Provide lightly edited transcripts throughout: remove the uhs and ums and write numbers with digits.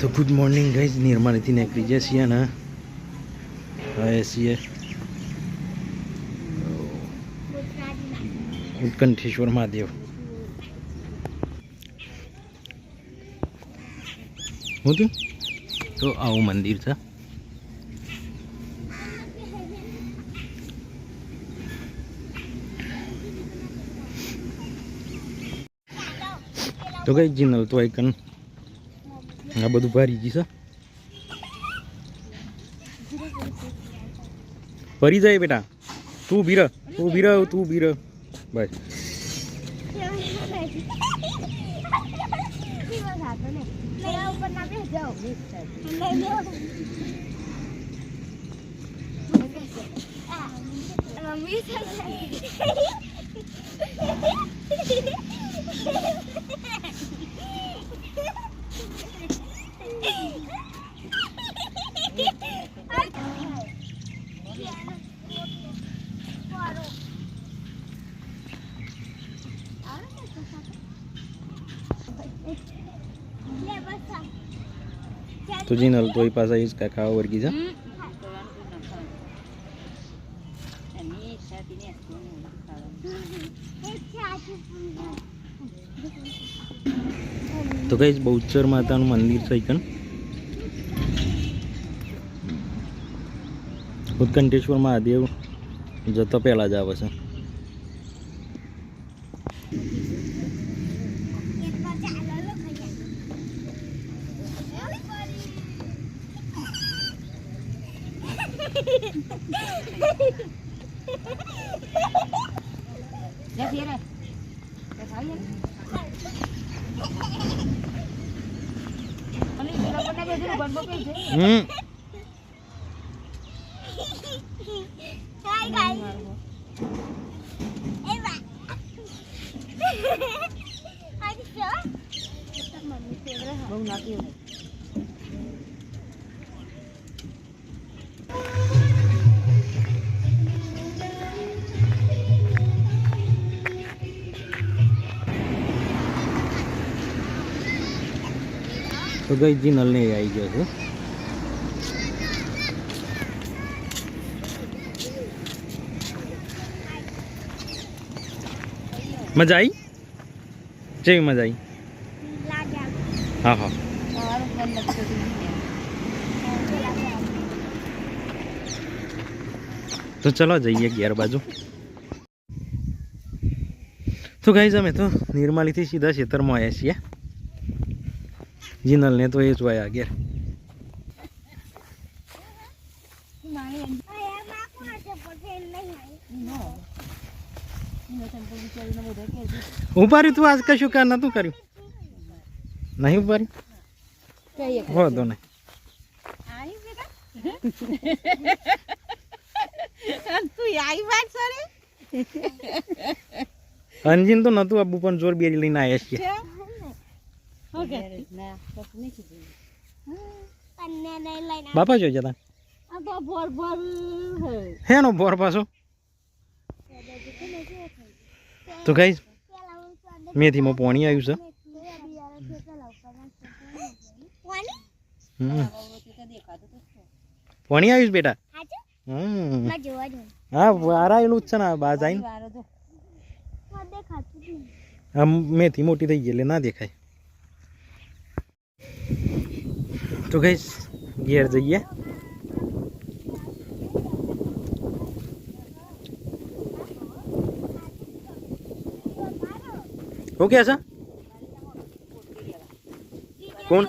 तो good morning guys निर्मल थी निकली जैसी ना ऐसी है उत्कंठेश्वर महादेव होतं तो आओ मंदिर था तो गाइस जिनल तो आइकन आ બધું ભરી ગઈ છે ભરી જાય બેટા તું ભીર બસ तो जिनल तो पास इसका खावा वर्गी जा तो गाइस बहुचर माता मंदिर છે કન उत्कंठेश्वर महादेव जता પહેલા જ આવે છે तो गई जिनल ने आई गया है मजा आई जी मजा आई हाँ हाँ तो चलो जाइए 11 बाजू तो गाइस અમે તો નિર્માલીથી સીધા ખેતરમાં આવ્યા છીએ जिनल ने तो ये जोया गया ऊपर तू आज का शुक्र ना तू करी नहीं ऊपर हो दो नहीं तू आई बात सरे अंजिन तो न तू अब ऊपर जोर बेरी लेना आया छे बापा जो जता है नो बोर पासो तो गाइस मेथी में पानी आयु छे पानी आयु बेटा हाँ वारायेलू छे ने बाज आईने आम मेथी मोटी थई गई ना देखाय तो गाइस घेर जाइए हो क्या ऐसा कौन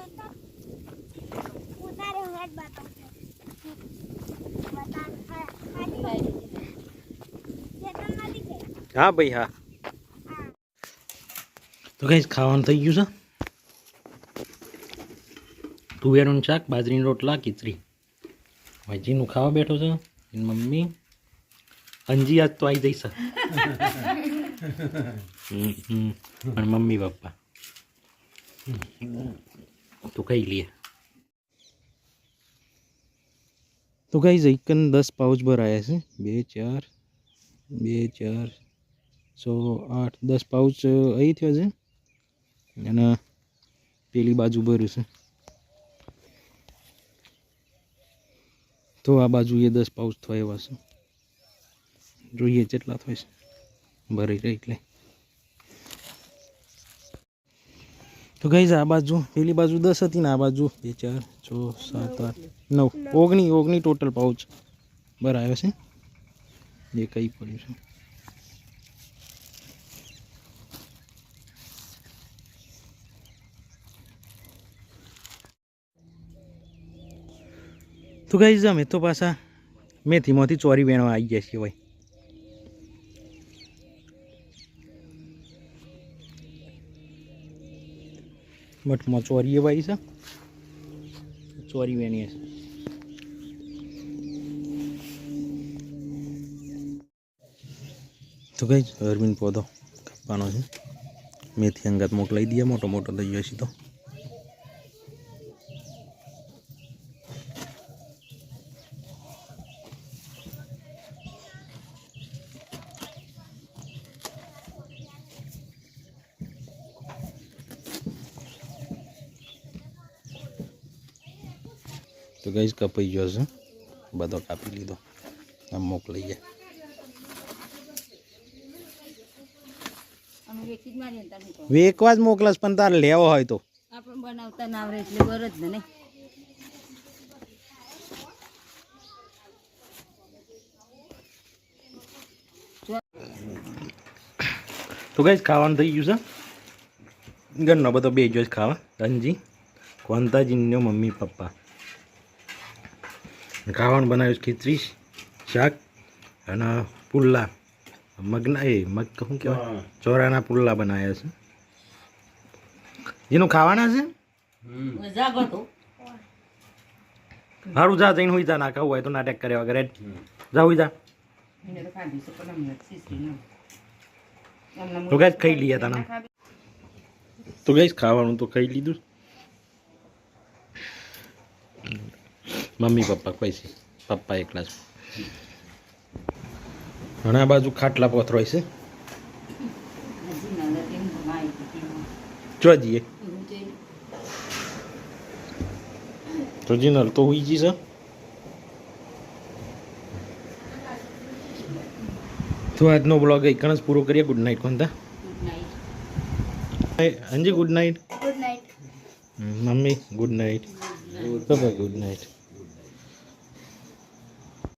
हाँ भाई हाँ तो गाइस खाવાનું થઈ ગયું છે तुवेरનું શાક બાજરીના રોટલા ખીચડી ભાઈજીનું ખાવા બેઠો છે એની મમ્મી અંજી આજ તો આવી જઈશ અને મમ્મી પપ્પા તો ખાઈ લઈએ તો ગાઈસ એકન 10 પાઉચ ભરાયા છે 2 4 2 4 6 8 10 પાઉચ અહીં થયો છે અને પેલી બાજુ ભર્યું છે તો આ બાજુ એ 10 પાઉચ થાય એવા છે. જોઈએ કેટલા થાય છે ભરી રહી એટલે. તો ગાઈઝ આ બાજુ પેલી બાજુ 10 હતી ને આ બાજુ 2 4 6 7 8 9 19 ટોટલ પાઉચ ભરાયો છે. એ કઈ પડ્યું છે. તો ગાઈઝ અમે તો પાછા મેથીમાંથી ચોરી વેણવા આવી ગયા છીએ ભાઈ. મઠમાં ચોરી એવાય છે, ચોરી વેણીએ છે. તો ગાઈઝ અરવિંદ પૌધો કાપવાનો છે. મેથી અંગાત મોકલાઈ દઈએ, મોટો મોટો થઈ જશે તો. તો ગાઈઝ કપાઈ ગયો છે, બધો કાપી લીધો. આમ મોકલાઈએ. વેકવા જ મોકલાસ, પણ તારે લેવો હોય તો આપણે બનાવતા ના આવડે એટલે બર જ ને. તો ગાઈઝ ખાવાનું થઈ ગયું છે. ઘરનો બધો બે જ ખાવા. Dhanji, કોંતાજીનો mummy papa. ખાવાનું બનાવ્યું ખીચડી, શાક અને પુલ્લા. મગના મગ શું કહેવાય, ચોરાના પુલ્લા બનાવ્યા છે. જેનું ખાવાના છે. સારું જા, જઈને હોઈ જા. ના ખાવું હોય તો નાટક કર્યા વગર જા, હોઈ જા. તો ગાઈઝ ખાઈ લઈએ તને. તો ગાઈઝ ખાવાનું તો ખાઈ લીધું. મમ્મી પપ્પા પૈસે, પપ્પા એકલા છે. ઘણા બાજુ ખાટલા પોથરોય છે. જો જઈએ તો જીનલ તો હુઈ જી છે. તો આજનો બ્લોગ એક જ પૂરો કરીએ. ગુડ નાઇટ કોનતા. અંજી good night. Good night. Mummy good night. Papa good night.